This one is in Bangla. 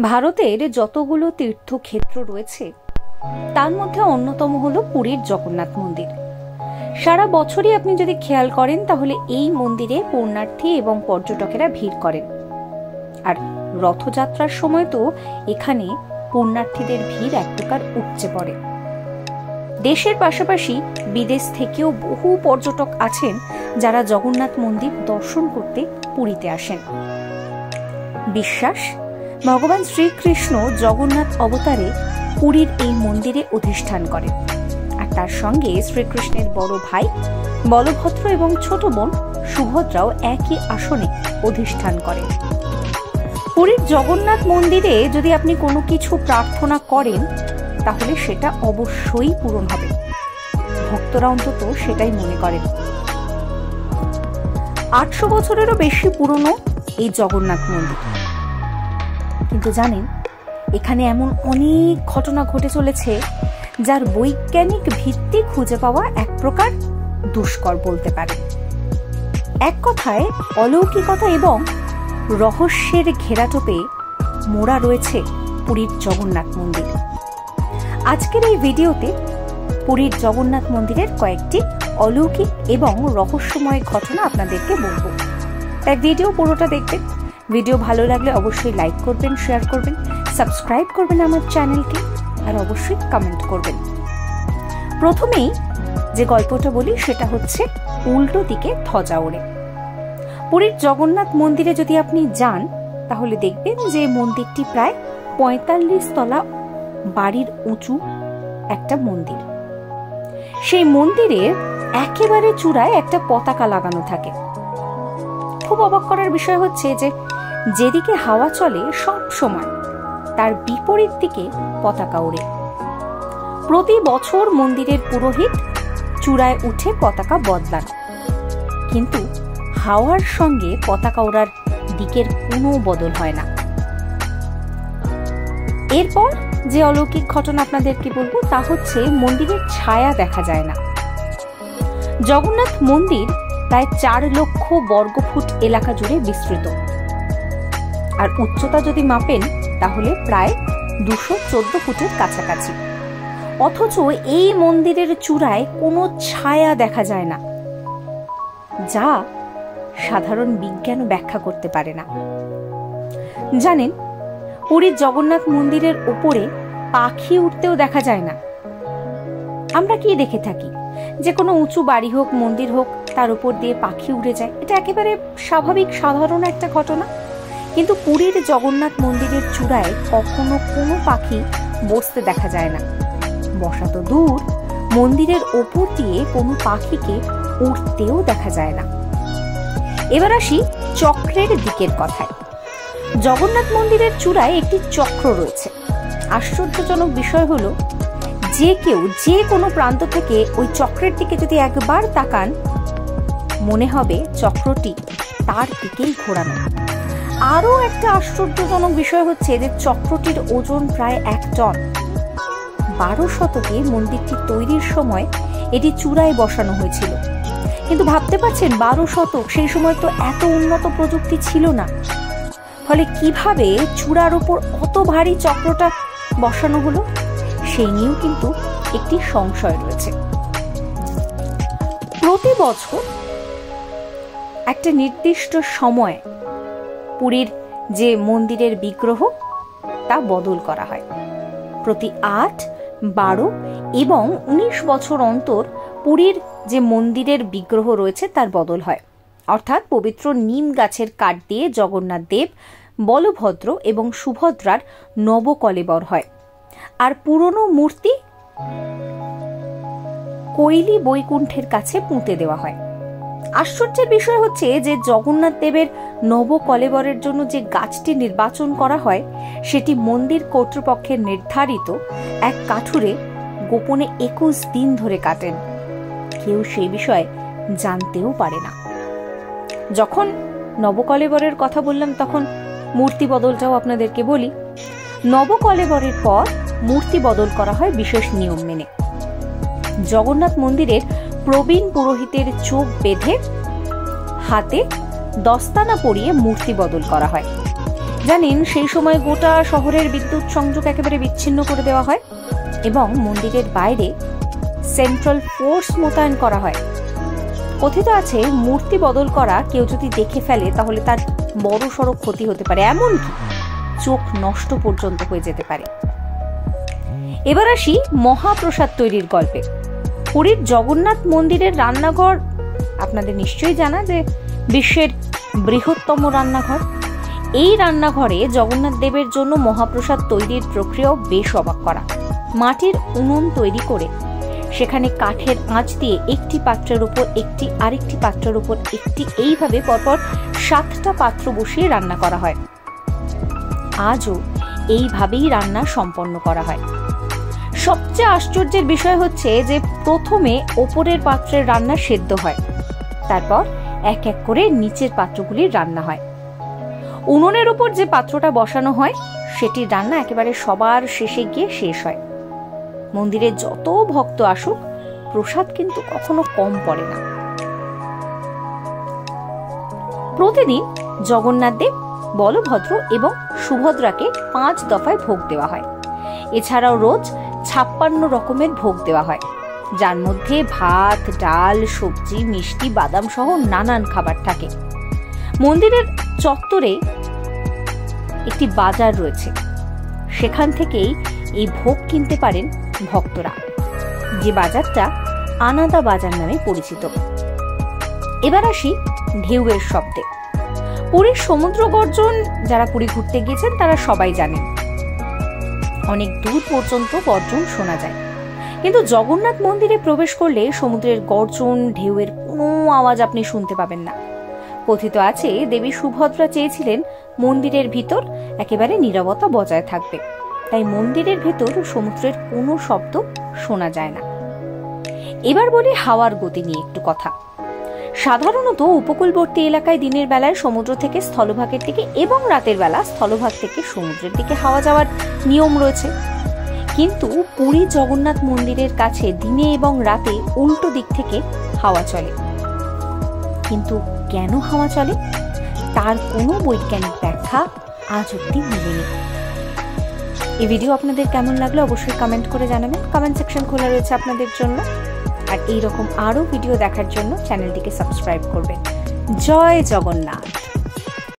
ভারতের যতগুলো তীর্থক্ষেত্র রয়েছে তার মধ্যে অন্যতম হলো পুরীর জগন্নাথ মন্দির। সারা বছরই আপনি যদি খেয়াল করেন তাহলে এই মন্দিরে পুণ্যার্থী এবং পর্যটকেরা ভিড় করেন। আর রথযাত্রার সময় তো এখানে পুণ্যার্থীদের ভিড় এক প্রকার উপচে পড়ে। দেশের পাশাপাশি বিদেশ থেকেও বহু পর্যটক আছেন যারা জগন্নাথ মন্দির দর্শন করতে পুরীতে আসেন। বিশ্বাস, ভগবান শ্রীকৃষ্ণ জগন্নাথ অবতারে পুরীর এই মন্দিরে অধিষ্ঠান করেন, আর তার সঙ্গে শ্রীকৃষ্ণের বড় ভাই বলভদ্র এবং ছোট বোন সুভদ্রাও একই আসনে অধিষ্ঠান করেন। পুরীর জগন্নাথ মন্দিরে যদি আপনি কোনো কিছু প্রার্থনা করেন তাহলে সেটা অবশ্যই পূরণ হবে, ভক্তরা অন্তত সেটাই মনে করেন। 800 বছরেরও বেশি পুরনো এই জগন্নাথ মন্দির, কিন্তু জানেন এখানে এমন অনেক ঘটনা ঘটে চলেছে যার বৈজ্ঞানিক ভিত্তি খুঁজে পাওয়া এক প্রকার দুষ্কর বলতে পারে। এক কথায় অলৌকিকতা এবং রহস্যের ঘেরাটোপে মোড়া রয়েছে পুরীর জগন্নাথ মন্দির। আজকের এই ভিডিওতে পুরীর জগন্নাথ মন্দিরের কয়েকটি অলৌকিক এবং রহস্যময় ঘটনা আপনাদেরকে বলবো, তাই ভিডিও পুরোটা দেখবেন। ভিডিও ভালো লাগলে অবশ্যই লাইক করবেন, শেয়ার করবেন, সাবস্ক্রাইব করবেন আমার চ্যানেলকে, আর অবশ্যই কমেন্ট করবেন। প্রথমেই যে গল্পটা বলি সেটা হচ্ছে উল্টো দিকে ধ্বজা ওড়ে। পুরীর জগন্নাথ মন্দিরে যদি আপনি যান তাহলে দেখবেন যে মন্দিরটি প্রায় 45 তলা বাড়ির উঁচু একটা মন্দির। সেই মন্দিরের একেবারে চূড়ায় একটা পতাকা লাগানো থাকে। খুব অবাক করার বিষয় হচ্ছে যে যেদিকে হাওয়া চলে সব সময় তার বিপরীত দিকে পতাকা ওড়ে। প্রতি বছর মন্দিরের পুরোহিত চূড়ায় উঠে পতাকা বদলান, কিন্তু হাওয়ার সঙ্গে পতাকা ওড়ার দিকের কোনো বদল হয় না। এরপর যে অলৌকিক ঘটনা আপনাদেরকে বলবো তা হচ্ছে মন্দিরের ছায়া দেখা যায় না। জগন্নাথ মন্দির প্রায় 4 লক্ষ বর্গফুট এলাকা জুড়ে বিস্তৃত, আর উচ্চতা যদি মাপেন তাহলে প্রায় 214 ফুটের কাছাকাছি। অথচ এই মন্দিরের চূড়ায় কোনো ছায়া দেখা যায় না, যা সাধারণ বিজ্ঞান ব্যাখ্যা করতে পারে না। জানেন পুরীর জগন্নাথ মন্দিরের উপরে পাখি উঠতেও দেখা যায় না। আমরা কি দেখে থাকি যে কোনো উঁচু বাড়ি হোক মন্দির হোক তার উপর দিয়ে পাখি উড়ে যায়, এটা একেবারে স্বাভাবিক সাধারণ একটা ঘটনা। কিন্তু পুরীর জগন্নাথ মন্দিরের চূড়ায় কখনো কোনো পাখি বসতে দেখা যায় না। বসা তো দূর, মন্দিরের ওপর দিয়ে কোনো পাখিকে উড়তেও দেখা যায় না। এবার আসি চক্রের দিকের কথায়। জগন্নাথ মন্দিরের চূড়ায় একটি চক্র রয়েছে। আশ্চর্যজনক বিষয় হলো যে কেউ যে কোনো প্রান্ত থেকে ওই চক্রের দিকে যদি একবার তাকান মনে হবে চক্রটি তার দিকেই ঘোরানো। আরো একটা আশ্চর্যজনক বিষয় হচ্ছে যে চক্রটির ওজন প্রায় 1 টন। 12 শতকে মন্দিরটি তৈরির সময় এটি চূড়ায় বসানো হয়েছিল, কিন্তু ভাবতে পারছেন 12 শতক, সেই সময় তো এত উন্নত প্রযুক্তি ছিল না। ফলে কিভাবে চূড়ার উপর অত ভারী চক্রটা বসানো হলো সেই নিয়েও কিন্তু একটি সংশয় রয়েছে। প্রতি বছর একটা নির্দিষ্ট সময় পুরীর যে মন্দিরের বিগ্রহ তা বদল করা হয়। প্রতি 8, 12 এবং 19 বছর অন্তর পুরীর যে মন্দিরের বিগ্রহ রয়েছে তার বদল হয়। অর্থাৎ পবিত্র নিম গাছের কাঠ দিয়ে জগন্নাথ দেব, বলভদ্র এবং সুভদ্রার নবকলেবর হয়, আর পুরনো মূর্তি কৈলি বৈকুণ্ঠের কাছে পুঁতে দেওয়া হয়। আশ্চর্যের বিষয় হচ্ছে যে জগন্নাথ দেবের নবকলেবরের জন্য যে গাছটি নির্বাচন করা হয় সেটি মন্দির কর্তৃপক্ষের নির্ধারিত এক কাঠুরে গোপনে 21 দিন ধরে কাটেন। কেউ সেই বিষয়ে জানতেও পারে না। যখন নবকলেবরের কথা বললাম তখন মূর্তি বদলটাও আপনাদেরকে বলি। নবকলেবরের পর মূর্তি বদল করা হয় বিশেষ নিয়ম মেনে। জগন্নাথ মন্দিরের প্রবীণ পুরোহিতের চোখ বেঁধে হাতে দস্তানা পরিয়ে মূর্তি বদল করা হয়। জানেন সেই সময় গোটা শহরের বিদ্যুৎ সংযোগ একেবারে বিচ্ছিন্ন করে দেওয়া হয় এবং মন্দিরের বাইরে সেন্ট্রাল ফোর্স মোতায়েন করা হয়। কথিত আছে মূর্তি বদল করা কেউ যদি দেখে ফেলে তাহলে তার বড় সড়ো ক্ষতি হতে পারে, এমনকি চোখ নষ্ট পর্যন্ত হয়ে যেতে পারে। এবার আসি মহাপ্রসাদ তৈরির গল্পে। পুরীর জগন্নাথ মন্দিরের রান্নাঘর আপনাদের নিশ্চয়ই জানা যে বিশ্বের বৃহত্তম রান্নাঘর। এই রান্নাঘরে জগন্নাথ দেবের জন্য মহাপ্রসাদ তৈরির প্রক্রিয়াও বেশ অবাক করা। মাটির উনুন তৈরি করে সেখানে কাঠের আঁচ দিয়ে একটি পাত্রের উপর একটি, আরেকটি পাত্রের উপর একটি, এইভাবে পরপর 7টা পাত্র বসিয়ে রান্না করা হয়। আজও এইভাবেই রান্না সম্পন্ন করা হয়। সবচেয়ে আশ্চর্যের বিষয় হচ্ছে যে প্রথমে ওপরের পাত্রের রান্না সেদ্ধ হয়, তারপর এক এক করে নিচের পাত্রগুলির রান্না হয়। উনুনের উপর যে পাত্রটা বসানো হয় সেটির রান্না একেবারে সবার শেষে গিয়ে শেষ হয়। মন্দিরে যত ভক্ত আসুক প্রসাদ কিন্তু কখনো কম পড়ে না। প্রতিদিন জগন্নাথ দেব, বলভদ্র এবং সুভদ্রাকে 5 দফায় ভোগ দেওয়া হয়। এছাড়াও রোজ 56 রকমের ভোগ দেওয়া হয়, যার মধ্যে ভাত, ডাল, সবজি, মিষ্টি, বাদাম সহ নানান খাবার থাকে। মন্দিরের চত্বরে একটি বাজার রয়েছে, সেখান থেকেই এই ভোগ কিনতে পারেন ভক্তরা, যে বাজারটা আনাদা বাজার নামে পরিচিত। এবার আসি ঢেউয়ের শব্দে। পুরীর সমুদ্র গর্জন যারা পুরী ঘুরতে গিয়েছেন তারা সবাই জানেন, অনেক দূর পর্যন্ত গর্জন শোনা যায়। কিন্তু জগন্নাথ মন্দিরে প্রবেশ করলে সমুদ্রের গর্জন, ঢেউয়ের কোনো আওয়াজ আপনি শুনতে পাবেন না। কথিত আছে দেবী সুভদ্রা চেয়েছিলেন মন্দিরের ভিতর একেবারে নীরবতা বজায় থাকবে, তাই মন্দিরের ভেতর সমুদ্রের কোনো শব্দ শোনা যায় না। এবার বলি হাওয়ার গতি নিয়ে একটু কথা। সাধারণত উপকূলবর্তী এলাকায় দিনের বেলায় সমুদ্র থেকে স্থলভাগের দিকে এবং রাতের বেলা স্থলভাগ থেকে সমুদ্রের দিকে হাওয়া যাওয়ার নিয়ম রয়েছে। কিন্তু পুরী জগন্নাথ মন্দিরের কাছে দিনে এবং রাতে উল্টো দিক থেকে হাওয়া চলে। কিন্তু কেন হাওয়া চলে তার কোনো বৈজ্ঞানিক ব্যাখ্যা আজ অব্দি মেলেনি। এই ভিডিও আপনাদের কেমন লাগলো অবশ্যই কমেন্ট করে জানাবেন। কমেন্ট সেকশন খোলা রয়েছে আপনাদের জন্য। আর এইরকম আরো ভিডিও দেখার জন্য চ্যানেলটিকে সাবস্ক্রাইব করবেন। জয় জগন্নাথ।